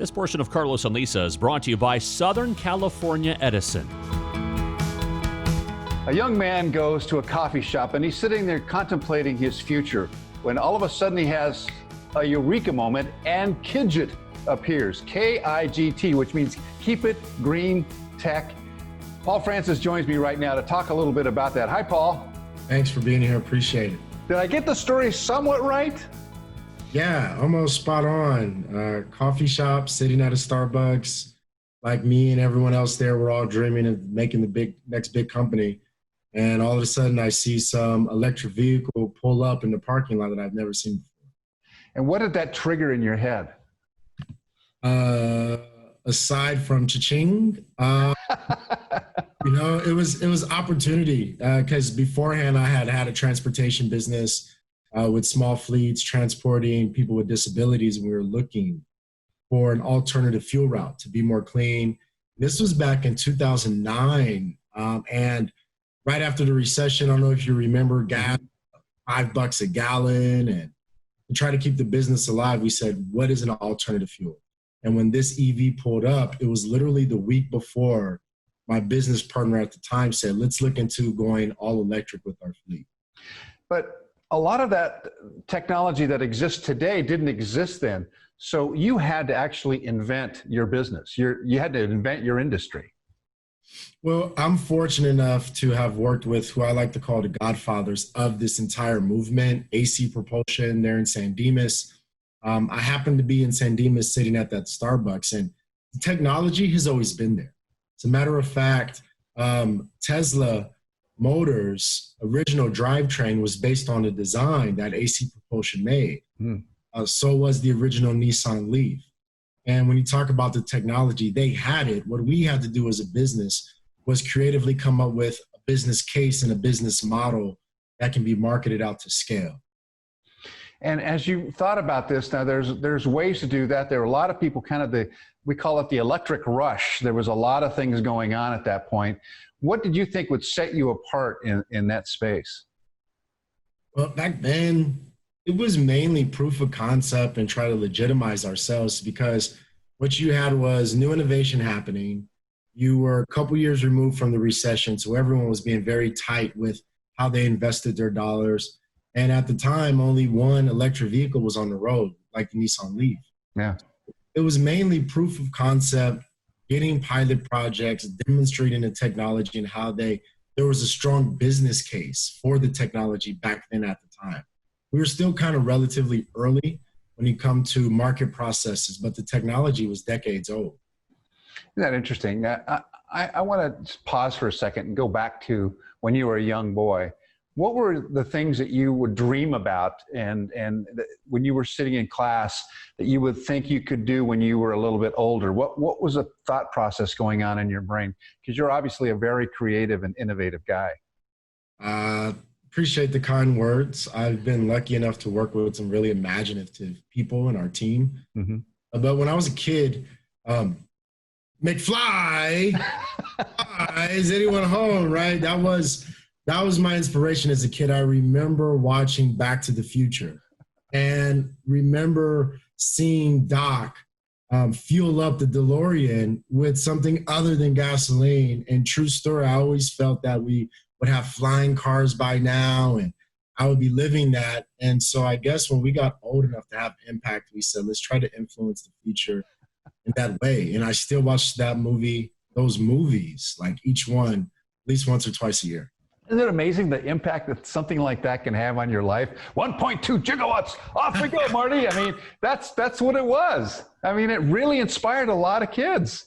This portion of Carlos and Lisa is brought to you by Southern California Edison. A young man goes to a coffee shop and he's sitting there contemplating his future when all of a sudden he has a eureka moment and KIGT appears. KIGT, which means Keep It Green Tech. Paul Francis joins me right now to talk a little bit about that. Hi, Paul. Thanks for being here. Appreciate it. Did I get the story somewhat right? Yeah, almost spot on. Coffee shop, sitting at a Starbucks, like me and everyone else there, we're all dreaming of making the next big company. And all of a sudden I see some electric vehicle pull up in the parking lot that I've never seen before. And what did that trigger in your head? Aside from cha-ching, it was opportunity, because beforehand I had a transportation business with small fleets transporting people with disabilities, and we were looking for an alternative fuel route to be more clean. This was back in 2009, and right after the recession. I don't know if you remember, gas $5 a gallon, and to try to keep the business alive, we said, what is an alternative fuel? And when this EV pulled up, it was literally the week before my business partner at the time said, let's look into going all electric with our fleet. But a lot of that technology that exists today didn't exist then. So you had to actually invent your business. You had to invent your industry. Well, I'm fortunate enough to have worked with who I like to call the godfathers of this entire movement, AC Propulsion. They're in San Dimas. I happened to be in San Dimas sitting at that Starbucks, and the technology has always been there. As a matter of fact, Tesla Motors' original drivetrain was based on a design that AC Propulsion made. So was the original Nissan Leaf. And when you talk about the technology, they had it. What we had to do as a business was creatively come up with a business case and a business model that can be marketed out to scale. And as you thought about this, now there's ways to do that. There were a lot of people we call it the electric rush. There was a lot of things going on at that point. What did you think would set you apart in that space? Well, back then, it was mainly proof of concept and try to legitimize ourselves, because what you had was new innovation happening. You were a couple years removed from the recession, so everyone was being very tight with how they invested their dollars. And at the time, only one electric vehicle was on the road, like the Nissan Leaf. Yeah. It was mainly proof of concept, getting pilot projects, demonstrating the technology and how there was a strong business case for the technology back then at the time. We were still kind of relatively early when you come to market processes, but the technology was decades old. Isn't that interesting? I want to pause for a second and go back to when you were a young boy. What were the things that you would dream about and when you were sitting in class that you would think you could do when you were a little bit older? What was a thought process going on in your brain? Because you're obviously a very creative and innovative guy. Appreciate the kind words. I've been lucky enough to work with some really imaginative people in our team. But when I was a kid, McFly, is anyone home, right? That was my inspiration as a kid. I remember watching Back to the Future and remember seeing Doc fuel up the DeLorean with something other than gasoline. And true story, I always felt that we would have flying cars by now, and I would be living that. And so I guess when we got old enough to have impact, we said, let's try to influence the future in that way. And I still watch those movies, like each one, at least once or twice a year. Isn't it amazing the impact that something like that can have on your life? 1.2 gigawatts, off we go, Marty. I mean, that's what it was. I mean, it really inspired a lot of kids.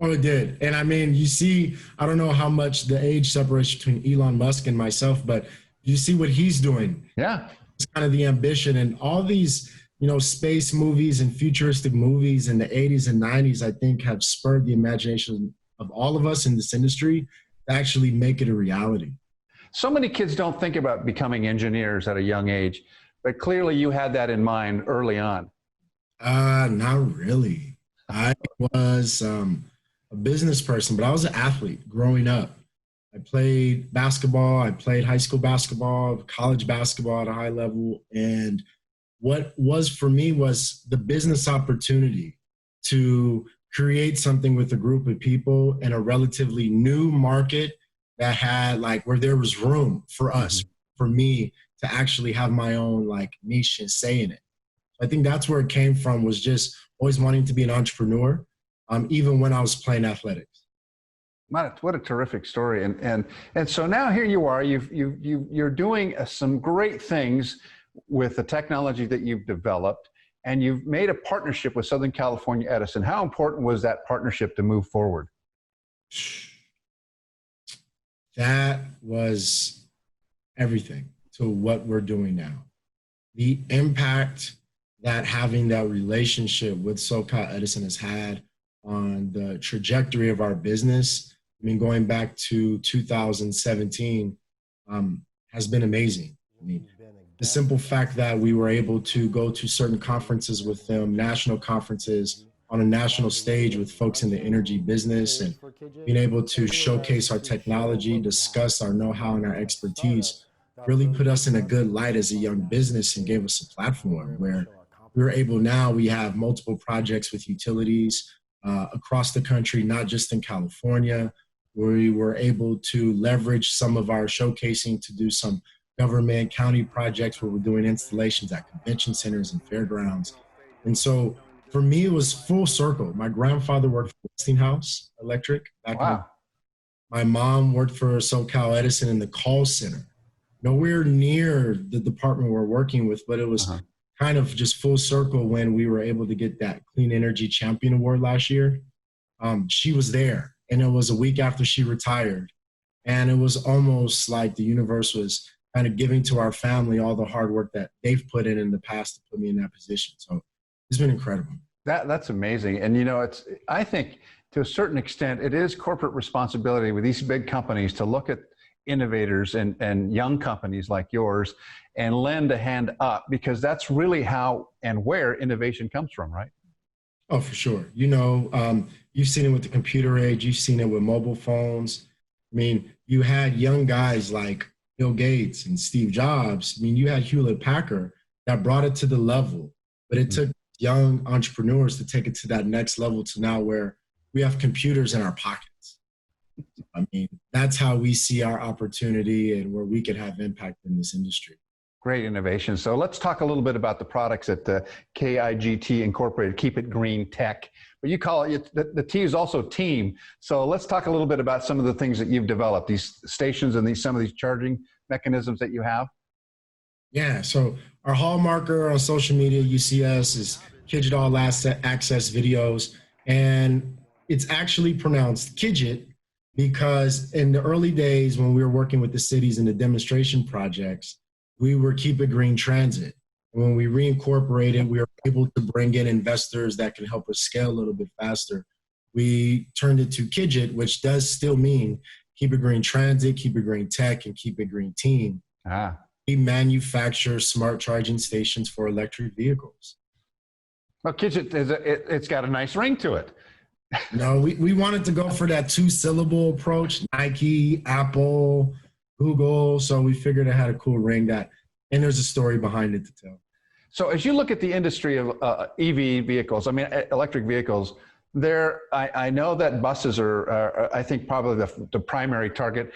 Oh, it did. And I mean, you see, I don't know how much the age separation between Elon Musk and myself, but you see what he's doing. Yeah. It's kind of the ambition, and all these, space movies and futuristic movies in the 80s and 90s, I think have spurred the imagination of all of us in this industry to actually make it a reality. So many kids don't think about becoming engineers at a young age, but clearly you had that in mind early on. Not really. I was a business person, but I was an athlete growing up. I played basketball. I played high school basketball, college basketball at a high level. And what was for me was the business opportunity to create something with a group of people in a relatively new market that had like where there was room for us, for me to actually have my own like niche and say in it. I think that's where it came from, was just always wanting to be an entrepreneur, even when I was playing athletics. What a terrific story. And so now here you are, you're doing some great things with the technology that you've developed, and you've made a partnership with Southern California Edison. How important was that partnership to move forward? That was everything to what we're doing now. The impact that having that relationship with SoCal Edison has had on the trajectory of our business, I mean, going back to 2017, has been amazing. I mean, the simple fact that we were able to go to certain conferences with them, national conferences, on a national stage with folks in the energy business, and being able to showcase our technology, discuss our know-how and our expertise, really put us in a good light as a young business and gave us a platform where we're able now, we have multiple projects with utilities across the country, not just in California, where we were able to leverage some of our showcasing to do some government county projects where we're doing installations at convention centers and fairgrounds. And so for me, it was full circle. My grandfather worked for Westinghouse Electric back in. My mom worked for SoCal Edison in the call center. Nowhere near the department we're working with, but it was kind of just full circle when we were able to get that Clean Energy Champion Award last year. She was there, and it was a week after she retired. And it was almost like the universe was kind of giving to our family all the hard work that they've put in the past to put me in that position. So it's been incredible. That's amazing. And, you know, I think to a certain extent, it is corporate responsibility with these big companies to look at innovators and young companies like yours and lend a hand up, because that's really how and where innovation comes from, right? Oh, for sure. You know, you've seen it with the computer age. You've seen it with mobile phones. I mean, you had young guys like Bill Gates and Steve Jobs. I mean, you had Hewlett Packard that brought it to the level, but it took young entrepreneurs to take it to that next level, to now where we have computers in our pockets. I mean, that's how we see our opportunity and where we could have impact in this industry. Great innovation. So let's talk a little bit about the products at the KIGT Incorporated, Keep It Green Tech. But you call it, the T is also team. So let's talk a little bit about some of the things that you've developed, these stations and some of these charging mechanisms that you have. Yeah, so our hallmarker on social media, you see us, is KIGT All Access Videos. And it's actually pronounced KIGT because in the early days when we were working with the cities in the demonstration projects, we were Keep It Green Transit. And when we reincorporated, we were able to bring in investors that can help us scale a little bit faster. We turned it to KIGT, which does still mean Keep It Green Transit, Keep It Green Tech, and Keep It Green Team. We manufacture smart charging stations for electric vehicles. Well, KIGT, it's got a nice ring to it. No, we wanted to go for that 2-syllable approach, Nike, Apple, Google. So we figured it had a cool ring and there's a story behind it to tell. So as you look at the industry of EV vehicles, I mean, electric vehicles, I know that buses are I think, probably the primary target.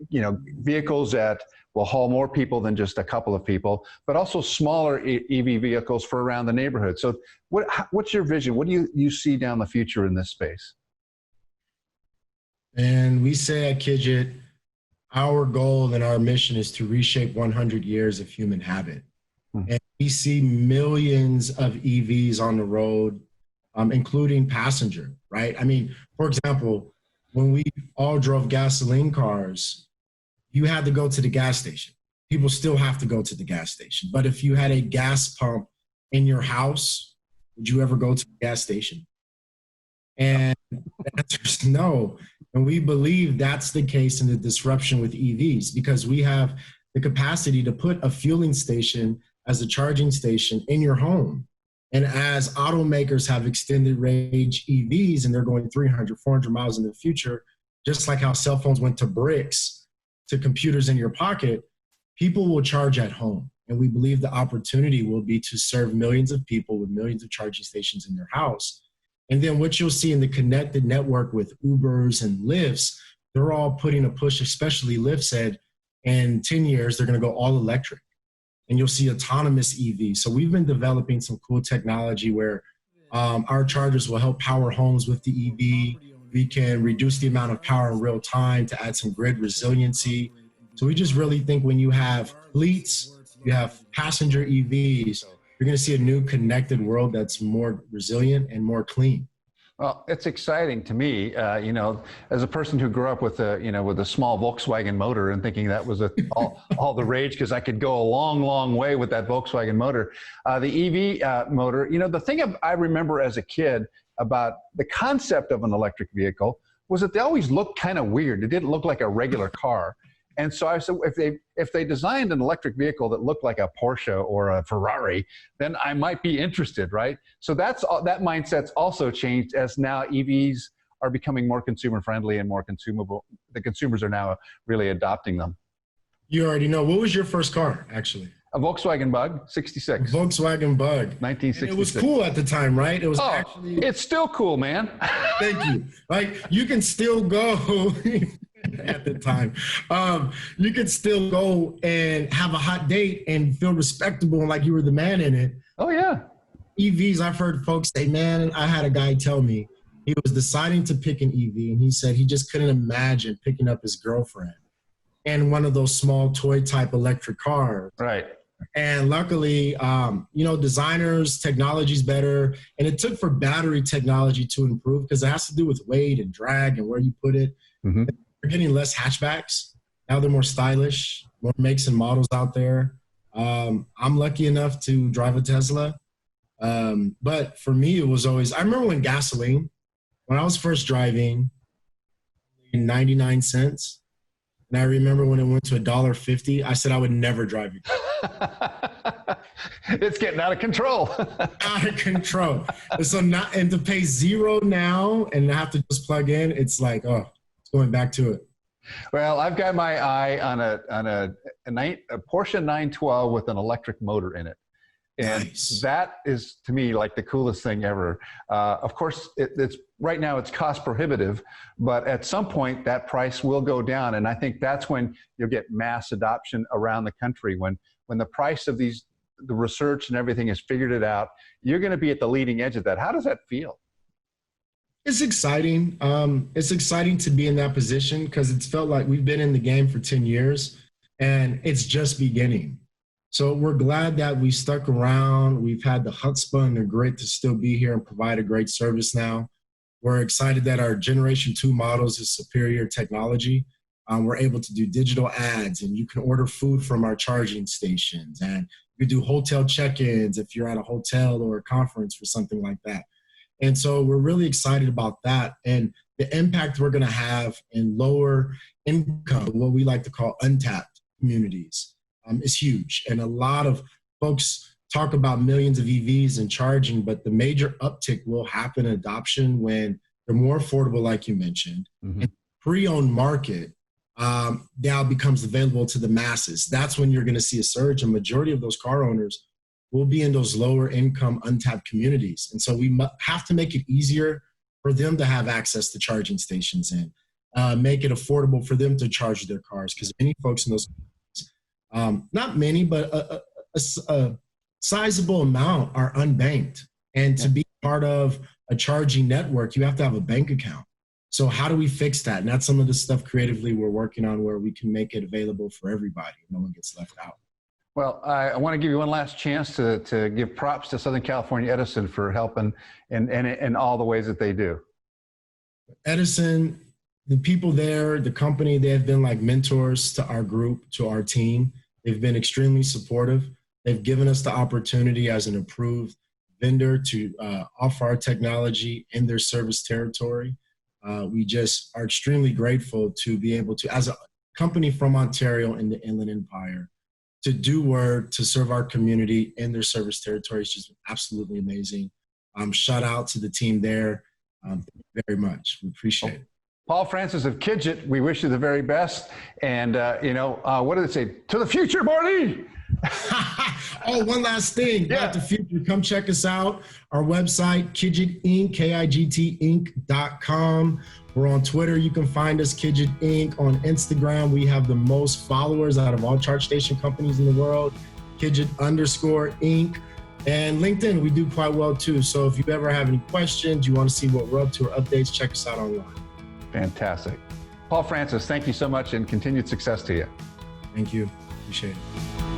You know, vehicles that will haul more people than just a couple of people, but also smaller EV vehicles for around the neighborhood. So what's your vision? What do you see down the future in this space? And we say at KIGT, our goal and our mission is to reshape 100 years of human habit. And we see millions of EVs on the road, including passenger, right? I mean, for example, when we all drove gasoline cars, you had to go to the gas station. People still have to go to the gas station. But if you had a gas pump in your house, would you ever go to the gas station? And the answer is no. And we believe that's the case in the disruption with EVs, because we have the capacity to put a fueling station as a charging station in your home. And as automakers have extended range EVs and they're going 300, 400 miles in the future, just like how cell phones went to bricks, to computers in your pocket, people will charge at home. And we believe the opportunity will be to serve millions of people with millions of charging stations in their house. And then what you'll see in the connected network with Ubers and Lyfts, they're all putting a push, especially Lyft said, in 10 years, they're going to go all electric. And you'll see autonomous EVs. So we've been developing some cool technology where our chargers will help power homes with the EV. We can reduce the amount of power in real time to add some grid resiliency. So we just really think when you have fleets, you have passenger EVs, you're going to see a new connected world that's more resilient and more clean. Well, it's exciting to me, you know, as a person who grew up with a, you know, with a small Volkswagen motor and thinking that was all the rage because I could go a long, long way with that Volkswagen motor. The EV motor, you know, the thing I remember as a kid about the concept of an electric vehicle was that they always looked kind of weird. It didn't look like a regular car. And so I said, if they designed an electric vehicle that looked like a Porsche or a Ferrari, then I might be interested, right? So that mindset's also changed as now EVs are becoming more consumer friendly and more consumable. The consumers are now really adopting them. You already know. What was your first car, actually? A Volkswagen Bug, 66. Volkswagen Bug. 1966. And it was cool at the time, right? It was actually. It's still cool, man. Thank you. Like, you can still go at the time. You could still go and have a hot date and feel respectable and like you were the man in it. Oh, yeah. EVs, I've heard folks say, man, I had a guy tell me he was deciding to pick an EV, and he said he just couldn't imagine picking up his girlfriend in one of those small toy type electric cars. Right. And luckily, you know, designers, technology's better. And it took for battery technology to improve because it has to do with weight and drag and where you put it. Mm-hmm. We're getting less hatchbacks. Now they're more stylish, more makes and models out there. I'm lucky enough to drive a Tesla. But for me, it was always, I remember when I was first driving, 99 cents. And I remember when it went to $1.50, I said I would never drive it. It's getting out of control. Out of control. And to pay zero now and have to just plug in, it's like, oh, it's going back to it. Well, I've got my eye on a Porsche 912 with an electric motor in it. And nice. That is, to me, like the coolest thing ever. Of course, it's right now it's cost prohibitive, but at some point that price will go down. And I think that's when you'll get mass adoption around the country. When the price of the research and everything has figured it out, you're going to be at the leading edge of that. How does that feel? It's exciting. It's exciting to be in that position because it's felt like we've been in the game for 10 years and it's just beginning. So we're glad that we stuck around. We've had the chutzpah and the grit to still be here and provide a great service now. We're excited that our Generation 2 models is superior technology. We're able to do digital ads, and you can order food from our charging stations, and you can do hotel check-ins if you're at a hotel or a conference or something like that. And so we're really excited about that and the impact we're going to have in lower income, what we like to call untapped communities. Is huge. And a lot of folks talk about millions of EVs and charging, but the major uptick will happen in adoption when they're more affordable, like you mentioned. Mm-hmm. And pre-owned market now becomes available to the masses. That's when you're going to see a surge. A majority of those car owners will be in those lower income untapped communities. And so we have to make it easier for them to have access to charging stations and make it affordable for them to charge their cars, because many folks in those not many, but a sizable amount are unbanked. And to be part of a charging network, you have to have a bank account. So how do we fix that? And that's some of the stuff creatively we're working on where we can make it available for everybody. No one gets left out. Well, I want to give you one last chance to give props to Southern California Edison for helping in all the ways that they do. Edison, the people there, the company, they have been like mentors to our group, to our team. They've been extremely supportive. They've given us the opportunity as an approved vendor to offer our technology in their service territory. We just are extremely grateful to be able to, as a company from Ontario in the Inland Empire, to do work to serve our community in their service territory is just absolutely amazing. Shout out to the team there. Thank you very much. We appreciate it. Paul Francis of KIGT, we wish you the very best. And, what do they say? To the future, Marty! Oh, one last thing. Yeah. About the future. Come check us out. Our website, KIGT Inc., KIGT Inc.com. We're on Twitter. You can find us, KIGT Inc. On Instagram, we have the most followers out of all charge station companies in the world, KIGT_Inc. And LinkedIn, we do quite well too. So if you ever have any questions, you want to see what we're up to or updates, check us out online. Fantastic. Paul Francis, thank you so much and continued success to you. Thank you. Appreciate it.